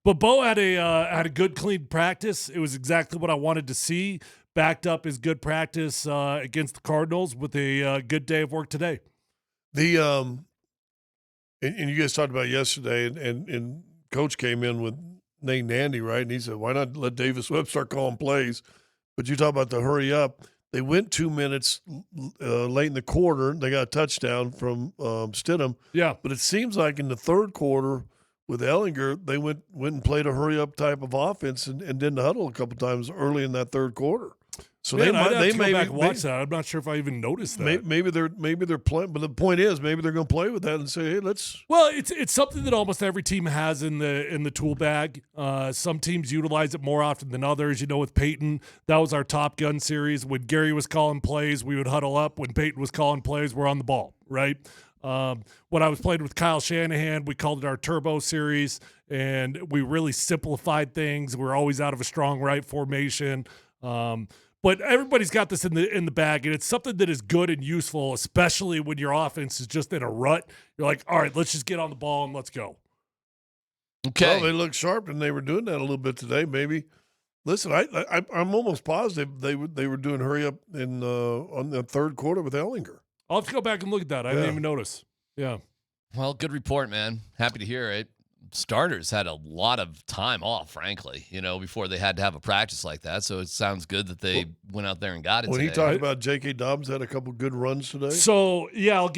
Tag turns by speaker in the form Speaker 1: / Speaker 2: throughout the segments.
Speaker 1: But Bo had a good, clean practice. It was exactly what I wanted to see. Backed up his good practice against the Cardinals with a good day of work today.
Speaker 2: The and you guys talked about yesterday, and Coach came in with Nate Nandy, right? And he said, "Why not let Davis Webb start calling plays?" But you talk about the hurry up. They went 2 minutes late in the quarter. They got a touchdown from Stidham.
Speaker 1: Yeah,
Speaker 2: but it seems like in the third quarter with Ellinger, they went and played a hurry up type of offense and didn't huddle a couple times early in that third quarter. So
Speaker 1: man,
Speaker 2: I'd have to
Speaker 1: go back and watch that. I'm not sure if I even noticed that.
Speaker 2: Maybe they're playing, but the point is maybe they're going to play with that and say, hey, let's.
Speaker 1: Well, it's something that almost every team has in the tool bag. Some teams utilize it more often than others. You know, with Peyton, that was our Top Gun series. When Gary was calling plays, we would huddle up. When Peyton was calling plays, we're on the ball, right? When I was playing with Kyle Shanahan, we called it our Turbo series, and we really simplified things. We're always out of a strong right formation. But everybody's got this in the bag, and it's something that is good and useful, especially when your offense is just in a rut. You're like, all right, let's just get on the ball and let's go.
Speaker 2: Okay. Well, they looked sharp, and they were doing that a little bit today. Maybe. Listen, I'm almost positive they were doing hurry up on the third quarter with Ellinger.
Speaker 1: I'll have to go back and look at that. I didn't even notice. Yeah.
Speaker 3: Well, good report, man. Happy to hear it. Starters had a lot of time off, frankly, before they had to have a practice like that. So it sounds good that they went out there and got it
Speaker 2: when
Speaker 3: today.
Speaker 2: He talked about J.K. Dobbins had a couple good runs today.
Speaker 1: So, yeah, I'll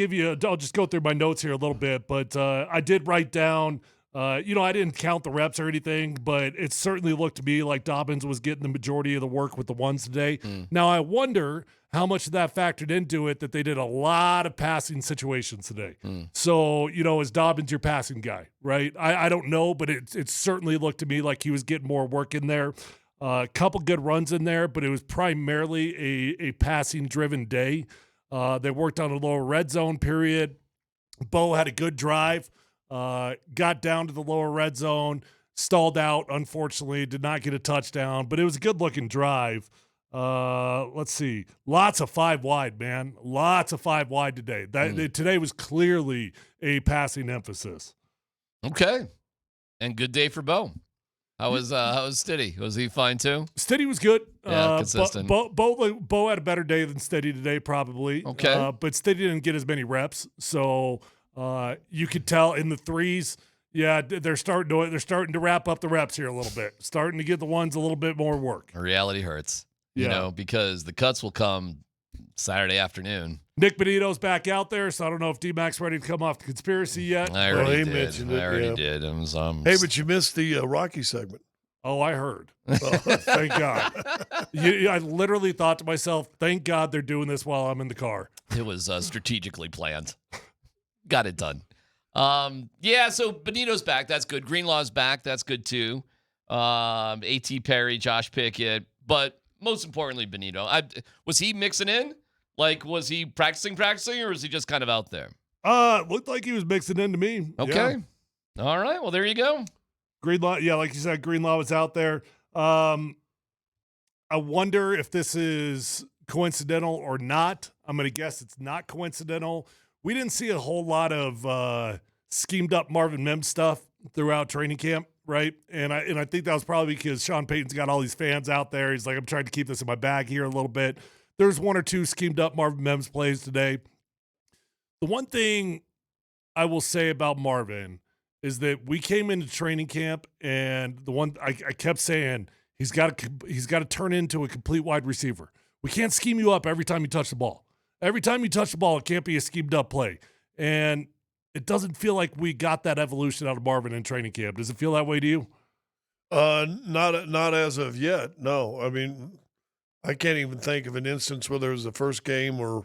Speaker 1: just go through my notes here a little bit. But I did write down, I didn't count the reps or anything, but it certainly looked to me like Dobbins was getting the majority of the work with the ones today. Now, I wonder how much of that factored into it that they did a lot of passing situations today. So, is Dobbins your passing guy, right? I don't know, but it certainly looked to me like he was getting more work in there. A couple good runs in there, but it was primarily a passing-driven day. They worked on a lower red zone period. Bo had a good drive, got down to the lower red zone, stalled out, unfortunately, did not get a touchdown, but it was a good-looking drive. Let's see. Lots of 5 wide, man. Lots of 5 wide today. Today was clearly a passing emphasis.
Speaker 3: Okay. And good day for Bo. How was Stiddy? Was he fine too?
Speaker 1: Stiddy was good.
Speaker 3: Yeah, consistent.
Speaker 1: Bo had a better day than Stiddy today, probably.
Speaker 3: Okay.
Speaker 1: But Stiddy didn't get as many reps, so you could tell in the threes. Yeah, they're starting to wrap up the reps here a little bit. Starting to get the ones a little bit more work.
Speaker 3: Reality hurts. Because the cuts will come Saturday afternoon.
Speaker 1: Nick Benito's back out there, so I don't know if Dmac's ready to come off the conspiracy yet.
Speaker 3: I already did.
Speaker 2: Hey, but you missed the Rocky segment.
Speaker 1: Oh, I heard. Thank God. I literally thought to myself, thank God they're doing this while I'm in the car.
Speaker 3: It was strategically planned. Got it done. So Benito's back. That's good. Greenlaw's back. That's good, too. A.T. Perry, Josh Pickett. But most importantly, Benito. Was he mixing in? Like, was he practicing, or was he just kind of out there?
Speaker 1: Looked like he was mixing in to me.
Speaker 3: Okay.
Speaker 1: Yeah.
Speaker 3: All right. Well, there you go.
Speaker 1: Greenlaw, yeah, like you said, Greenlaw was out there. I wonder if this is coincidental or not. I'm going to guess it's not coincidental. We didn't see a whole lot of schemed up Marvin Mims stuff throughout training camp, right? And I think that was probably because Sean Payton's got all these fans out there. He's like, I'm trying to keep this in my bag here a little bit. There's 1 or 2 schemed up Marvin Mims plays today. The one thing I will say about Marvin is that we came into training camp, and the one I kept saying, he's got to turn into a complete wide receiver. We can't scheme you up every time you touch the ball. Every time you touch the ball, it can't be a schemed up play. And it doesn't feel like we got that evolution out of Marvin in training camp. Does it feel that way to you?
Speaker 2: Not as of yet. No. I mean, I can't even think of an instance whether it was the first game or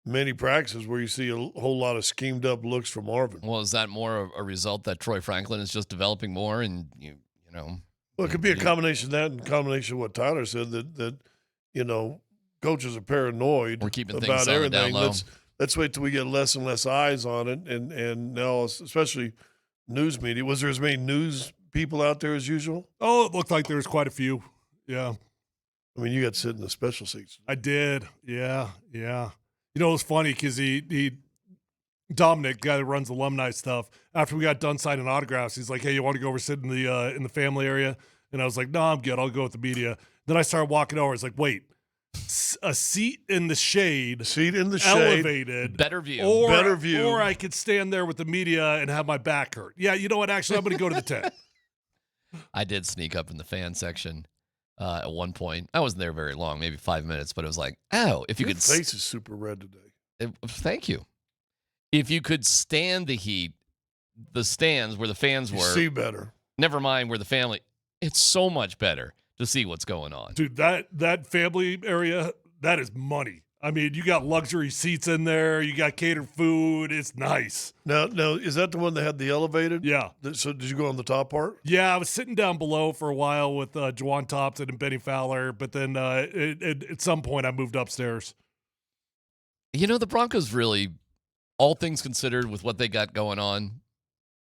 Speaker 2: many practices where you see a whole lot of schemed up looks from Marvin.
Speaker 3: Well, is that more a result that Troy Franklin is just developing more, and you know?
Speaker 2: Well, it could be a combination of that and a combination of what Tyler said that coaches are paranoid.
Speaker 3: We're keeping things
Speaker 2: about everything.
Speaker 3: Down low.
Speaker 2: Let's wait till we get less and less eyes on it, and now especially news media. Was there as many news people out there as usual?
Speaker 1: Oh, it looked like there was quite a few. Yeah.
Speaker 2: I mean, you got to sit in the special seats.
Speaker 1: I did. Yeah. You know, it was funny because he Dominic, guy that runs alumni stuff, after we got done signing autographs, he's like, "Hey, you want to go over sit in the family area?" And I was like, "No, I'm good. I'll go with the media." Then I started walking over. It's like, wait, a seat in the shade, elevated,
Speaker 3: better view,
Speaker 1: or I could stand there with the media and have my back hurt. Yeah, you know what? Actually, I'm going to go to the tent.
Speaker 3: I did sneak up in the fan section at one point. I wasn't there very long, maybe 5 minutes, but it was like, oh, if you
Speaker 2: Your
Speaker 3: could.
Speaker 2: face is super red today.
Speaker 3: Thank you. If you could stand the heat, the stands where the fans were.
Speaker 2: See better.
Speaker 3: Never mind where the family. It's so much better to see what's going on.
Speaker 1: Dude, that family area, that is money. I mean, you got luxury seats in there. You got catered food. It's nice.
Speaker 2: Now, is that the one that had the elevated?
Speaker 1: Yeah.
Speaker 2: So did you go on the top part?
Speaker 1: Yeah, I was sitting down below for a while with Juwan Thompson and Benny Fowler, but then at some point I moved upstairs.
Speaker 3: You know, the Broncos really, all things considered with what they got going on,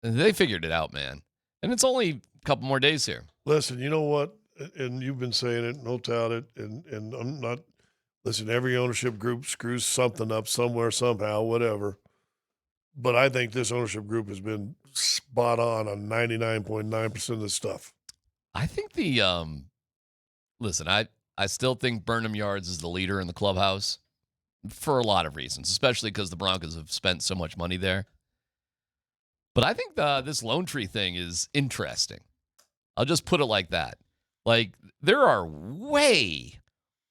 Speaker 3: they figured it out, man. And it's only a couple more days here.
Speaker 2: Listen, you know what? And you've been saying it, no doubt it, and I'm not – listen, every ownership group screws something up somewhere, somehow, whatever. But I think this ownership group has been spot on 99.9% of the stuff.
Speaker 3: I think listen, I still think Burnham Yards is the leader in the clubhouse for a lot of reasons, especially because the Broncos have spent so much money there. But I think this Lone Tree thing is interesting. I'll just put it like that. Like, there are way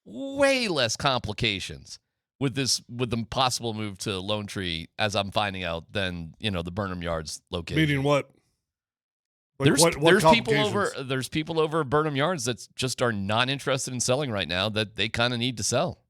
Speaker 3: less complications with the possible move to Lone Tree, as I'm finding out, than the Burnham Yards location.
Speaker 1: Meaning what? Like
Speaker 3: There's people over at Burnham Yards that just are not interested in selling right now that they kind of need to sell.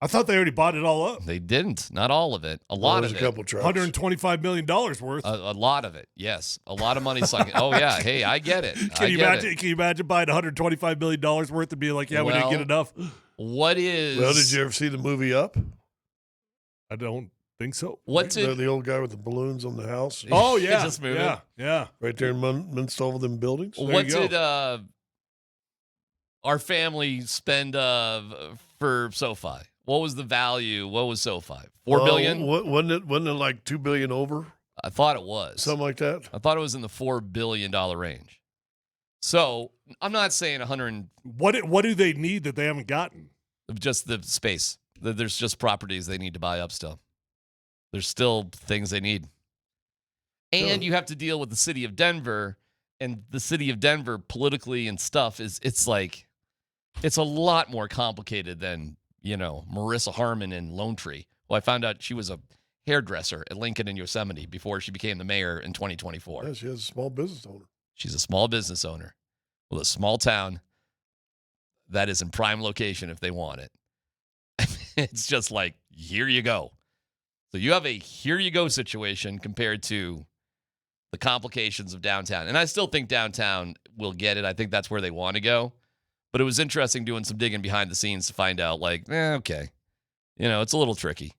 Speaker 1: I thought they already bought it all up.
Speaker 3: They didn't. Not all of it. A lot of it.
Speaker 2: A couple trucks.
Speaker 1: $125 million worth.
Speaker 3: A lot of it. Yes. A lot of money. It's like, oh yeah, hey, I get it.
Speaker 1: Can you imagine buying $125 million worth and being like, yeah, we didn't get enough?
Speaker 3: What is?
Speaker 2: Well, did you ever see the movie Up?
Speaker 1: I don't think so.
Speaker 2: The old guy with the balloons on the house?
Speaker 1: Oh, yeah.
Speaker 3: Just moving.
Speaker 1: Yeah.
Speaker 2: Right there in Minst over them buildings?
Speaker 3: What did our family spend for SoFi? What was the value? What was SoFi? $4 billion?
Speaker 2: Wasn't it like $2 billion over?
Speaker 3: I thought it was.
Speaker 2: Something like that?
Speaker 3: I thought it was in the $4 billion range. So I'm not saying 100.
Speaker 1: What do they need that they haven't gotten?
Speaker 3: Just the space. There's just properties they need to buy up still. There's still things they need. And you have to deal with the city of Denver, and the city of Denver politically and stuff it's a lot more complicated than, Marissa Harmon and Lone Tree. Well, I found out she was a hairdresser at Lincoln and Yosemite before she became the mayor in 2024.
Speaker 2: Yeah, she has a small business owner.
Speaker 3: She's a small business owner with a small town that is in prime location if they want it. It's just like, here you go. So you have a here you go situation compared to the complications of downtown. And I still think downtown will get it. I think that's where they want to go. But it was interesting doing some digging behind the scenes to find out, like, okay. It's a little tricky.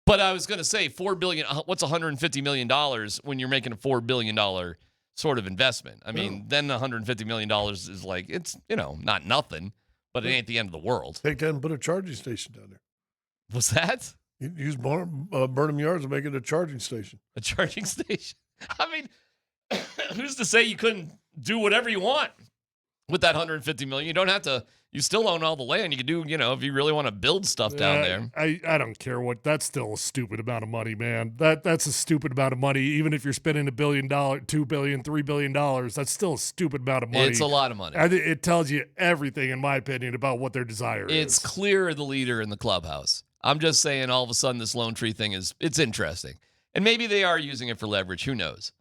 Speaker 3: But I was going to say, $4 billion, what's $150 million when you're making a $4 billion sort of investment? I mean, then $150 million is like, it's, not nothing, but it ain't the end of the world.
Speaker 2: Take that and put a charging station down there.
Speaker 3: What's that?
Speaker 2: You use Burnham Yards to make it a charging station.
Speaker 3: A charging station? I mean, who's to say you couldn't do whatever you want with that $150 million? You don't have to. You still own all the land. You can do, if you really want to build stuff down there.
Speaker 1: I don't care what. That's still a stupid amount of money, man. That's a stupid amount of money. Even if you're spending $1 billion, $2 billion, $3 billion, that's still a stupid amount of money.
Speaker 3: It's a lot of money.
Speaker 1: It tells you everything, in my opinion, about what their desire is.
Speaker 3: It's clear the leader in the clubhouse. I'm just saying, all of a sudden, this Lone Tree thing it's interesting. And maybe they are using it for leverage. Who knows?